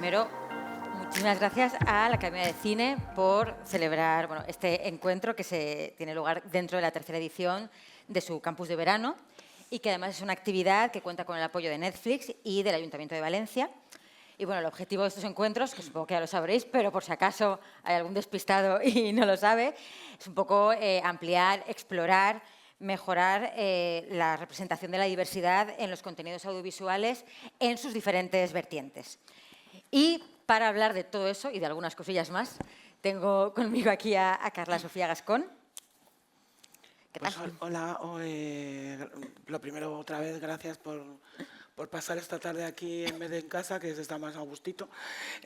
primero, muchísimas gracias a la Academia de Cine por celebrar este encuentro que se tiene lugar dentro de la tercera edición de su campus de verano y que además es una actividad que cuenta con el apoyo de Netflix y del Ayuntamiento de Valencia. Y bueno, el objetivo de estos encuentros, que supongo que ya lo sabréis, pero por si acaso hay algún despistado y no lo sabe, es un poco ampliar, explorar, mejorar la representación de la diversidad en los contenidos audiovisuales en sus diferentes vertientes. Y para hablar de todo eso y de algunas cosillas más, tengo conmigo aquí a Carla Sofía Gascón. ¿Qué tal? Pues hola, lo primero otra vez gracias por pasar esta tarde aquí en vez de en casa, que se está más a gustito.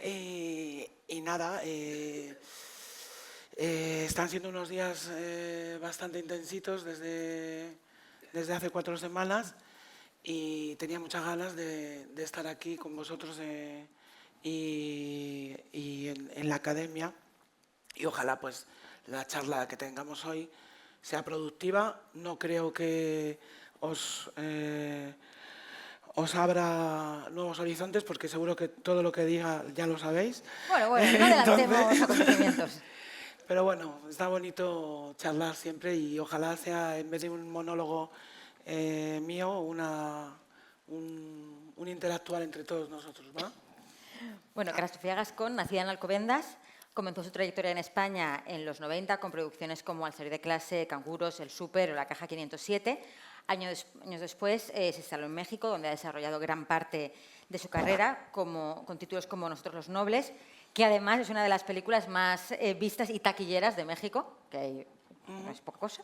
Y nada, están siendo unos días bastante intensitos desde hace 4 semanas y tenía muchas ganas de estar aquí con vosotros y en la academia, y ojalá pues la charla que tengamos hoy sea productiva. No creo que os abra nuevos horizontes, porque seguro que todo lo que diga ya lo sabéis. Bueno, no adelantemos acontecimientos. Pero bueno, está bonito charlar siempre y ojalá sea, en vez de un monólogo mío, un interactuar entre todos nosotros, ¿va? Bueno, Carla Sofía Gascón, nacida en Alcobendas, comenzó su trayectoria en España en los 90 con producciones como Al salir de clase, Canguros, El Súper o La caja 507. Años después se instaló en México, donde ha desarrollado gran parte de su carrera con títulos como Nosotros los Nobles, que además es una de las películas más vistas y taquilleras de México, que no es poca cosa.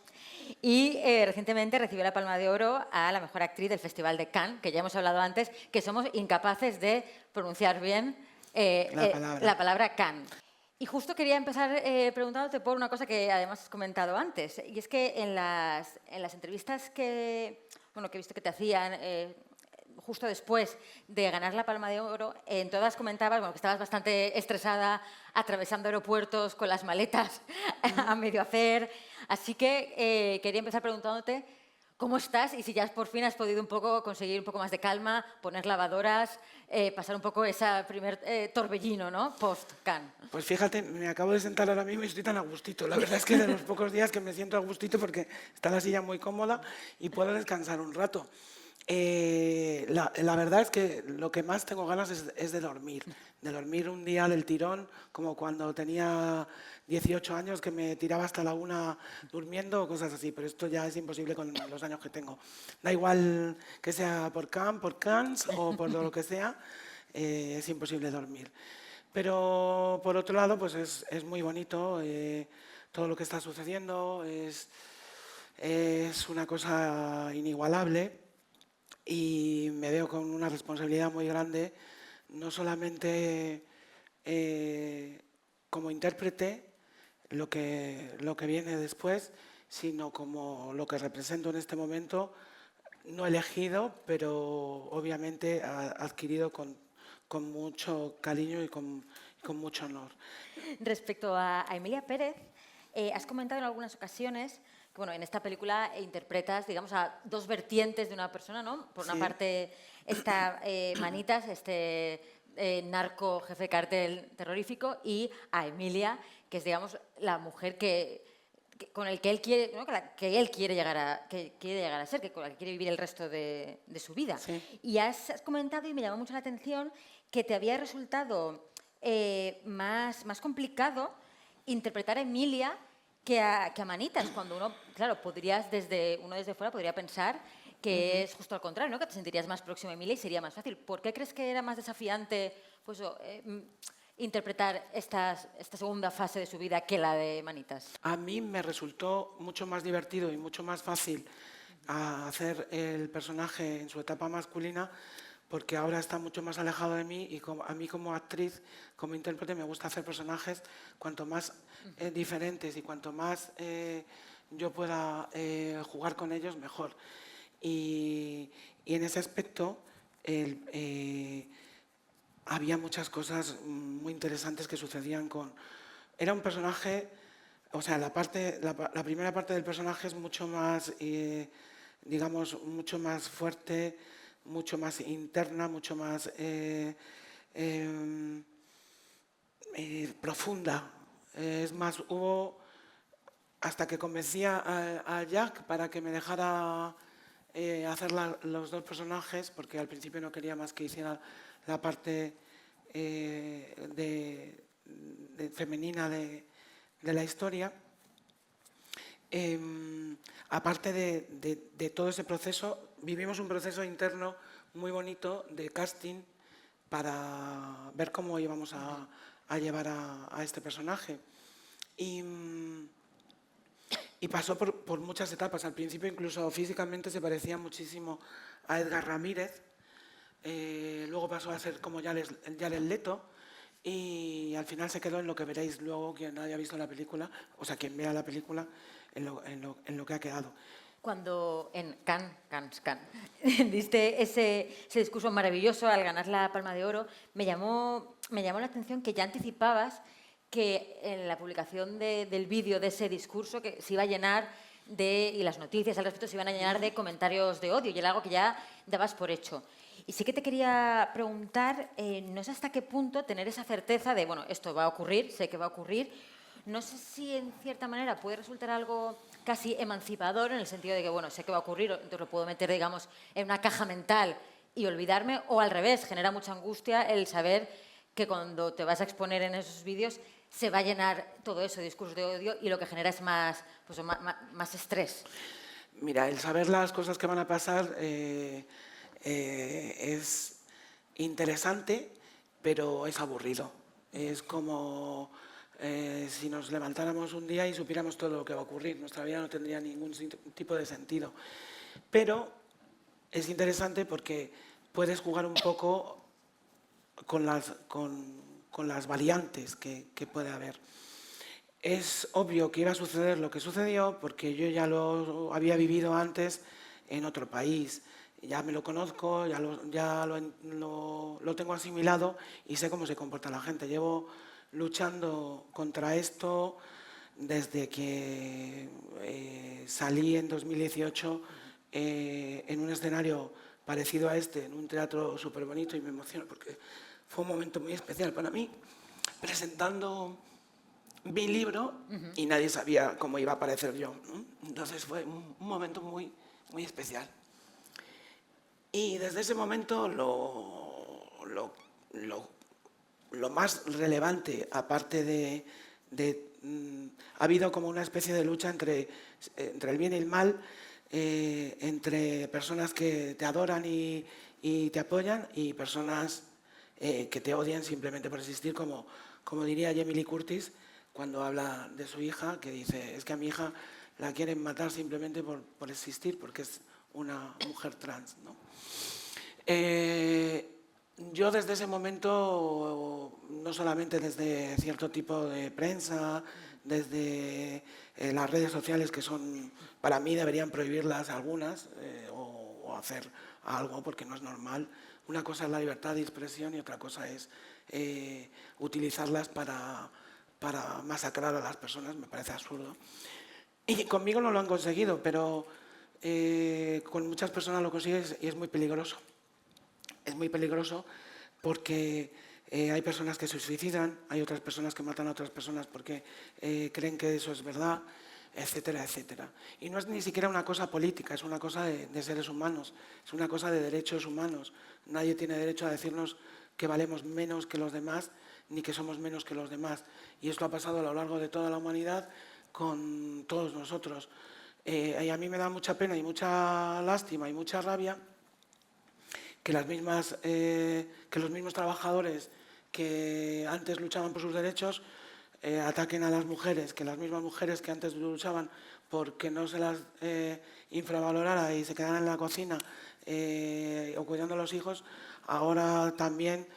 Y recientemente recibió la Palma de Oro a la mejor actriz del Festival de Cannes, que ya hemos hablado antes, que somos incapaces de pronunciar bien la palabra Cannes. Y justo quería empezar preguntándote por una cosa que además has comentado antes, y es que en las entrevistas que he visto que te hacían justo después de ganar la Palma de Oro, en todas comentabas que estabas bastante estresada, atravesando aeropuertos con las maletas a medio hacer. Así que quería empezar preguntándote cómo estás y si ya por fin has podido conseguir un poco más de calma, poner lavadoras, pasar un poco ese primer torbellino, ¿no? Post-Cannes. Pues fíjate, me acabo de sentar ahora mismo y estoy tan a gustito. La verdad es que de los pocos días que me siento a gustito, porque está la silla muy cómoda y puedo descansar un rato. La verdad es que lo que más tengo ganas es de dormir un día del tirón, como cuando tenía 18 años, que me tiraba hasta la 1 durmiendo o cosas así, pero esto ya es imposible con los años que tengo. Da igual que sea por Cannes o por lo que sea, es imposible dormir. Pero por otro lado, pues es muy bonito todo lo que está sucediendo, es una cosa inigualable. Y me veo con una responsabilidad muy grande, no solamente como intérprete, lo que viene después, sino como lo que represento en este momento, no elegido, pero obviamente adquirido con mucho cariño y con mucho honor. Respecto a Emilia Pérez, has comentado en algunas ocasiones que en esta película interpretas, digamos, a dos vertientes de una persona, ¿no? Por una parte está Manitas, narco jefe de cartel terrorífico, y a Emilia, que es, digamos, la mujer con el que él quiere, ¿no? que él quiere llegar a ser, con la que quiere vivir el resto de su vida. Sí. Y has comentado, y me llamó mucho la atención, que te había resultado más complicado interpretar a Emilia que a Manitas, cuando uno desde fuera podría pensar que es justo al contrario, ¿no? Que te sentirías más próximo a Emilia y sería más fácil. ¿Por qué crees que era más desafiante interpretar esta segunda fase de su vida que la de Manitas? A mí me resultó mucho más divertido y mucho más fácil hacer el personaje en su etapa masculina, porque ahora está mucho más alejado de mí y a mí como actriz, como intérprete, me gusta hacer personajes cuanto más diferentes y cuanto más yo pueda jugar con ellos, mejor. Y en ese aspecto había muchas cosas muy interesantes que sucedían con... Era un personaje, o sea, la primera parte del personaje es mucho más, digamos, mucho más fuerte, mucho más interna, mucho más profunda. Es más, hubo, hasta que convencí a Jack para que me dejara hacer los dos personajes, porque al principio no quería más que hiciera la parte femenina de la historia. Aparte de todo ese proceso, vivimos un proceso interno muy bonito de casting para ver cómo íbamos a llevar a este personaje. Y pasó por muchas etapas. Al principio incluso físicamente se parecía muchísimo a Edgar Ramírez. Luego pasó a ser como Jared Leto. Y al final se quedó en lo que veréis luego, quien haya visto la película, o sea, quien vea la película, en lo que ha quedado. Cuando en Cannes diste ese discurso maravilloso al ganar la Palma de Oro, me llamó la atención que ya anticipabas que en la publicación del vídeo de ese discurso que se iba a llenar y las noticias al respecto se iban a llenar de comentarios de odio, y era algo que ya dabas por hecho. Y sí que te quería preguntar, no sé hasta qué punto tener esa certeza de, bueno, esto va a ocurrir, sé que va a ocurrir, no sé si en cierta manera puede resultar algo casi emancipador en el sentido de que, bueno, sé que va a ocurrir, entonces lo puedo meter, digamos, en una caja mental y olvidarme, o al revés, genera mucha angustia el saber que cuando te vas a exponer en esos vídeos se va a llenar todo eso de discursos de odio y lo que genera es más, pues, más estrés. Mira, el saber las cosas que van a pasar es interesante, pero es aburrido. Es como si nos levantáramos un día y supiéramos todo lo que va a ocurrir. Nuestra vida no tendría ningún tipo de sentido. Pero es interesante porque puedes jugar un poco con las variantes que puede haber. Es obvio que iba a suceder lo que sucedió porque yo ya lo había vivido antes en otro país. Ya me lo conozco, ya lo tengo asimilado y sé cómo se comporta la gente. Llevo luchando contra esto desde que salí en 2018 en un escenario parecido a este, en un teatro súper bonito, y me emociono porque fue un momento muy especial para mí, presentando mi libro y nadie sabía cómo iba a aparecer yo, ¿no? Entonces fue un momento muy, muy especial. Y desde ese momento lo más relevante, aparte ha habido como una especie de lucha entre el bien y el mal, entre personas que te adoran y te apoyan y personas que te odian simplemente por existir, como diría Jamie Lee Curtis cuando habla de su hija, que dice, es que a mi hija la quieren matar simplemente por existir, porque es una mujer trans, ¿no? Yo desde ese momento, no solamente desde cierto tipo de prensa, desde las redes sociales, que son, para mí deberían prohibirlas algunas, o hacer algo porque no es normal. Una cosa es la libertad de expresión y otra cosa es utilizarlas para masacrar a las personas, me parece absurdo. Y conmigo no lo han conseguido, pero con muchas personas lo consiguen y es muy peligroso. Es muy peligroso porque hay personas que se suicidan, hay otras personas que matan a otras personas porque creen que eso es verdad, etcétera, etcétera. Y no es ni siquiera una cosa política, es una cosa de seres humanos, es una cosa de derechos humanos. Nadie tiene derecho a decirnos que valemos menos que los demás ni que somos menos que los demás. Y esto ha pasado a lo largo de toda la humanidad con todos nosotros. Y a mí me da mucha pena y mucha lástima y mucha rabia que los mismos trabajadores que antes luchaban por sus derechos ataquen a las mujeres, que las mismas mujeres que antes luchaban porque no se las infravalorara y se quedaran en la cocina o cuidando a los hijos, ahora también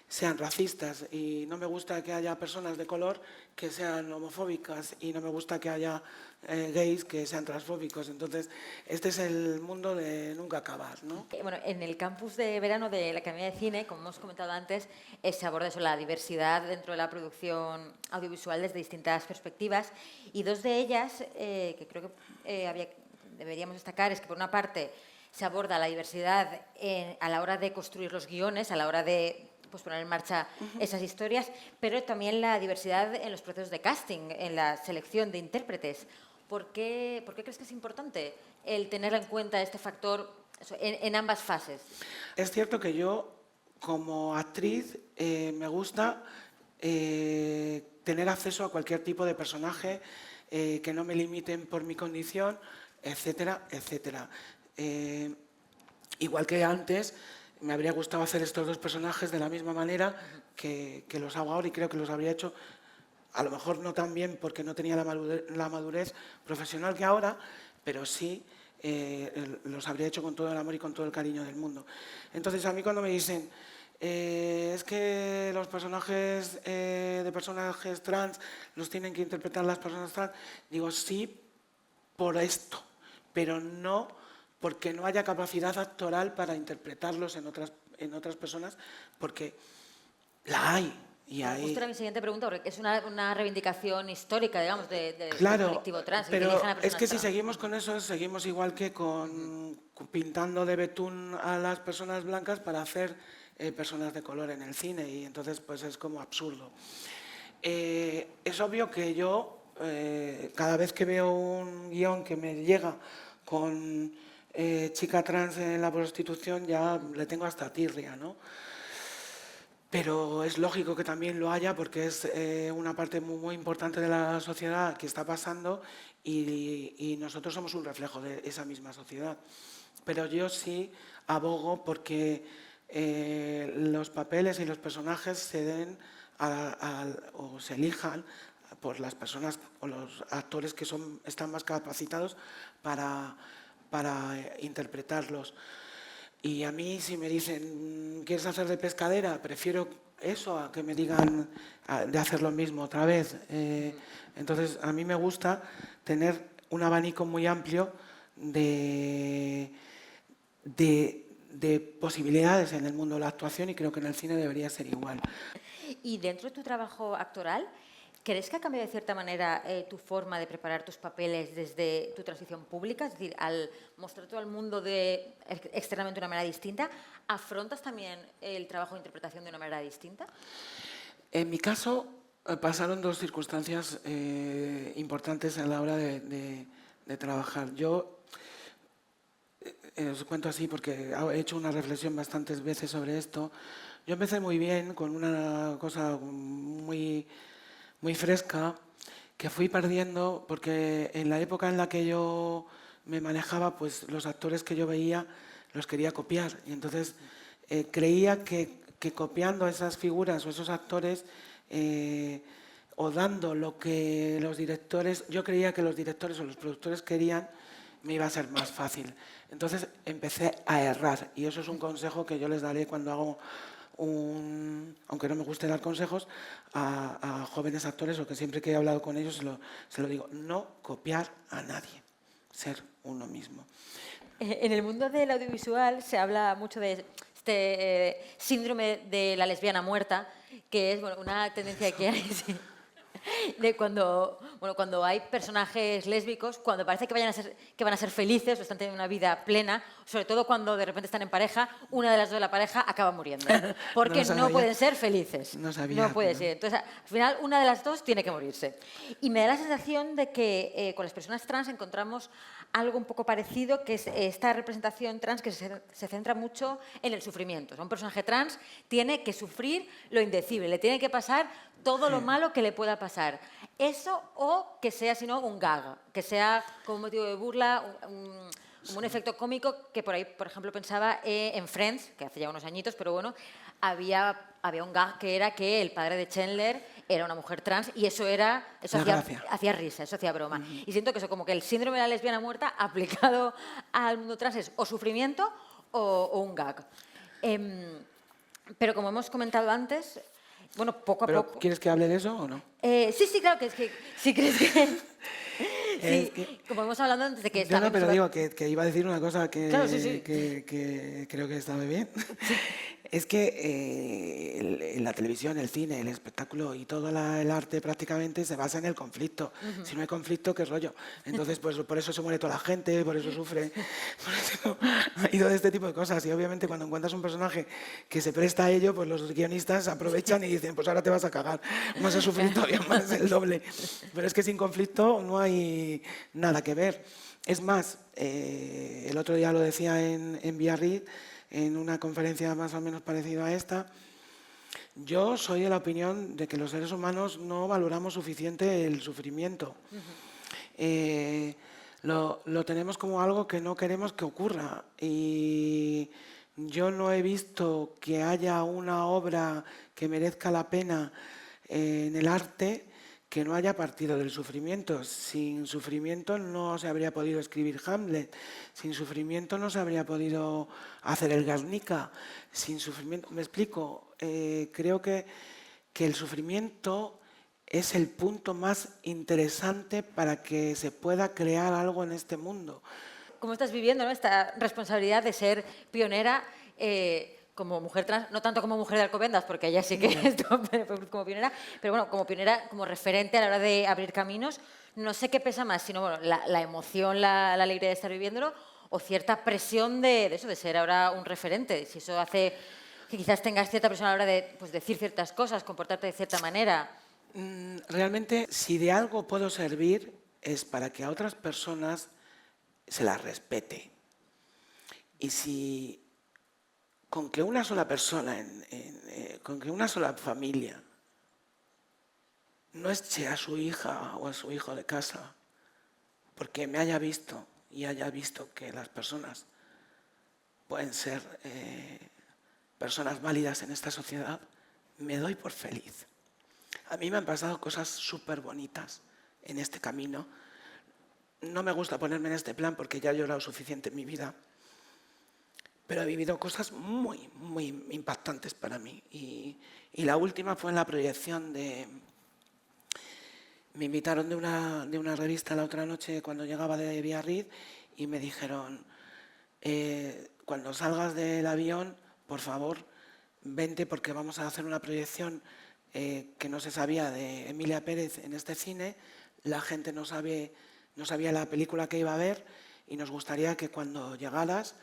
sean racistas. Y no me gusta que haya personas de color que sean homofóbicas y no me gusta que haya gays que sean transfóbicos. Entonces, este es el mundo de nunca acabar, ¿no? Bueno, en el campus de verano de la Academia de Cine, como hemos comentado antes, se aborda eso, la diversidad dentro de la producción audiovisual desde distintas perspectivas, y dos de ellas que creo que deberíamos destacar es que, por una parte, se aborda la diversidad a la hora de construir los guiones, a la hora de pues, poner en marcha esas historias, pero también la diversidad en los procesos de casting, en la selección de intérpretes. ¿Por qué crees que es importante el tener en cuenta este factor en ambas fases? Es cierto que yo, como actriz, me gusta tener acceso a cualquier tipo de personaje, que no me limiten por mi condición, etcétera, etcétera. Igual que antes, me habría gustado hacer estos dos personajes de la misma manera que los hago ahora, y creo que los habría hecho, a lo mejor no tan bien porque no tenía la madurez profesional que ahora, pero sí los habría hecho con todo el amor y con todo el cariño del mundo. Entonces, a mí cuando me dicen, es que los personajes de personajes trans los tienen que interpretar las personas trans, digo, sí, por esto, pero no porque no haya capacidad actoral para interpretarlos en otras personas, porque la hay. Y ahí... Justo era mi siguiente pregunta, porque es una reivindicación histórica, digamos, del colectivo trans. Pero es que si seguimos con eso, seguimos igual que pintando de betún a las personas blancas para hacer personas de color en el cine, y entonces pues es como absurdo. Es obvio que yo, cada vez que veo un guión que me llega con chica trans en la prostitución, ya le tengo hasta tirria, ¿no? Pero es lógico que también lo haya porque es una parte muy, muy importante de la sociedad que está pasando, y nosotros somos un reflejo de esa misma sociedad. Pero yo sí abogo porque los papeles y los personajes se den o se elijan por las personas o los actores que están más capacitados para interpretarlos. Y a mí, si me dicen, ¿quieres hacer de pescadera?, prefiero eso a que me digan de hacer lo mismo otra vez. Entonces, a mí me gusta tener un abanico muy amplio de posibilidades en el mundo de la actuación, y creo que en el cine debería ser igual. Y dentro de tu trabajo actoral, ¿crees que ha cambiado de cierta manera tu forma de preparar tus papeles desde tu transición pública? Es decir, al mostrar todo al mundo externamente de una manera distinta, ¿afrontas también el trabajo de interpretación de una manera distinta? En mi caso, pasaron dos circunstancias importantes a la hora de trabajar. Yo os cuento así porque he hecho una reflexión bastantes veces sobre esto. Yo empecé muy bien, con una cosa muy fresca, que fui perdiendo porque en la época en la que yo me manejaba, pues los actores que yo veía los quería copiar, y entonces creía que copiando esas figuras o esos actores o dando lo que los directores, yo creía que los directores o los productores querían, me iba a ser más fácil. Entonces empecé a errar, y eso es un consejo que yo les daré cuando hago aunque no me guste dar consejos a jóvenes actores, o que siempre que he hablado con ellos se lo digo: no copiar a nadie, ser uno mismo. En el mundo del audiovisual se habla mucho de este síndrome de la lesbiana muerta, que es una tendencia que hay... Sí, de cuando hay personajes lésbicos, cuando parece que van a ser felices o están teniendo una vida plena, sobre todo cuando de repente están en pareja, una de las dos de la pareja acaba muriendo, porque no pueden ser felices. No puede ser. Entonces, al final, una de las dos tiene que morirse. Y me da la sensación de que con las personas trans encontramos algo un poco parecido, que es esta representación trans que se centra mucho en el sufrimiento. O sea, un personaje trans tiene que sufrir lo indecible, le tiene que pasar todo lo malo que le pueda pasar. Eso, o que sea, sino un gag, que sea como motivo de burla, como un efecto cómico, que por ahí, por ejemplo, pensaba en Friends, que hace ya unos añitos, pero bueno, había un gag que era que el padre de Chandler era una mujer trans, y eso hacía risa, eso hacía broma. Y siento que eso, como que el síndrome de la lesbiana muerta aplicado al mundo trans, es o sufrimiento o un gag. Pero como hemos comentado antes, bueno, poco a poco... ¿Quieres que hable de eso o no? Sí, claro, que es que si crees que... Sí, como hemos hablado antes de que... No, pero digo que iba a decir una cosa que, claro, sí. que creo que está muy bien. Es que la televisión, el cine, el espectáculo y todo el arte prácticamente se basa en el conflicto. Si no hay conflicto, ¿qué rollo? Entonces, pues por eso se muere toda la gente, por eso sufre, por eso hay todo este tipo de cosas. Y obviamente cuando encuentras un personaje que se presta a ello, pues los guionistas aprovechan y dicen, pues ahora te vas a cagar, vas a sufrir todavía más, el doble. Pero es que sin conflicto no hay nada que ver. Es más, el otro día lo decía en Biarritz, en una conferencia más o menos parecida a esta, yo soy de la opinión de que los seres humanos no valoramos suficiente el sufrimiento. Lo tenemos como algo que no queremos que ocurra. Y yo no he visto que haya una obra que merezca la pena en el arte que no haya partido del sufrimiento. Sin sufrimiento no se habría podido escribir Hamlet, sin sufrimiento no se habría podido hacer el Guernica, sin sufrimiento, me explico, creo que el sufrimiento es el punto más interesante para que se pueda crear algo en este mundo. ¿Cómo estás viviendo, ¿no?, esta responsabilidad de ser pionera como mujer trans, no tanto como mujer de Alcobendas, porque ella sí que es como pionera, pero bueno, como pionera, como referente a la hora de abrir caminos? No sé qué pesa más, sino bueno, la emoción, la alegría de estar viviéndolo, o cierta presión de eso, de ser ahora un referente. Si eso hace que quizás tengas cierta presión a la hora de pues, decir ciertas cosas, comportarte de cierta manera. Realmente, si de algo puedo servir, es para que a otras personas se las respete. Y si con que una sola persona, con que una sola familia no eche a su hija o a su hijo de casa porque me haya visto y haya visto que las personas pueden ser personas válidas en esta sociedad, me doy por feliz. A mí me han pasado cosas súper bonitas en este camino. No me gusta ponerme en este plan porque ya he llorado suficiente en mi vida, pero he vivido cosas muy, muy impactantes para mí. Y la última fue en la proyección de... Me invitaron de una revista la otra noche cuando llegaba de Biarritz y me dijeron, cuando salgas del avión, por favor, vente porque vamos a hacer una proyección que no se sabía de Emilia Pérez en este cine. La gente no sabía la película que iba a ver y nos gustaría que cuando llegaras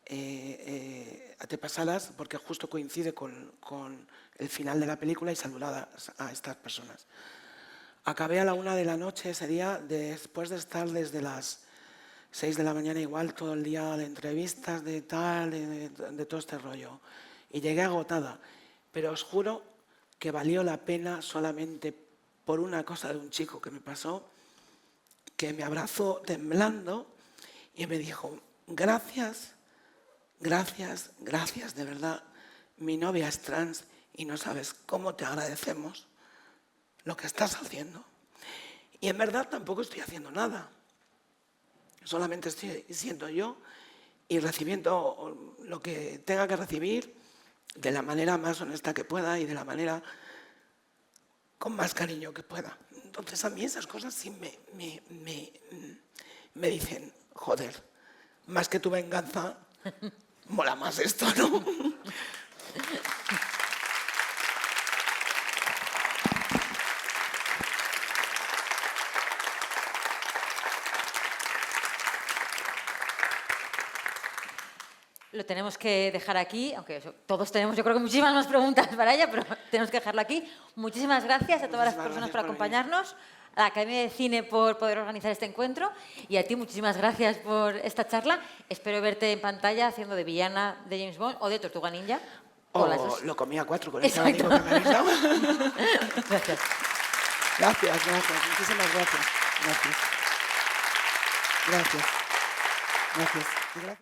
te pasaras, porque justo coincide con el final de la película, y saludaras a estas personas. Acabé a la 1 de la noche ese día, después de estar desde las 6 de la mañana igual todo el día de entrevistas, de tal, de todo este rollo. Y llegué agotada, pero os juro que valió la pena solamente por una cosa de un chico que me pasó, que me abrazó temblando y me dijo, gracias, gracias, gracias, de verdad. Mi novia es trans y no sabes cómo te agradecemos lo que estás haciendo. Y en verdad tampoco estoy haciendo nada. Solamente estoy siendo yo y recibiendo lo que tenga que recibir de la manera más honesta que pueda y de la manera con más cariño que pueda. Entonces a mí esas cosas sí me dicen, joder, más que tu venganza, mola más esto, ¿no? Lo tenemos que dejar aquí, aunque todos tenemos, yo creo que muchísimas más preguntas para ella, pero tenemos que dejarlo aquí. Muchísimas gracias a todas las personas por acompañarnos, a la Academia de Cine por poder organizar este encuentro y a ti muchísimas gracias por esta charla. Espero verte en pantalla haciendo de villana de James Bond o de Tortuga Ninja. O las dos. Lo comía 4 con ese amigo que me habéis dado. Gracias. Gracias, muchísimas gracias. Gracias. Gracias.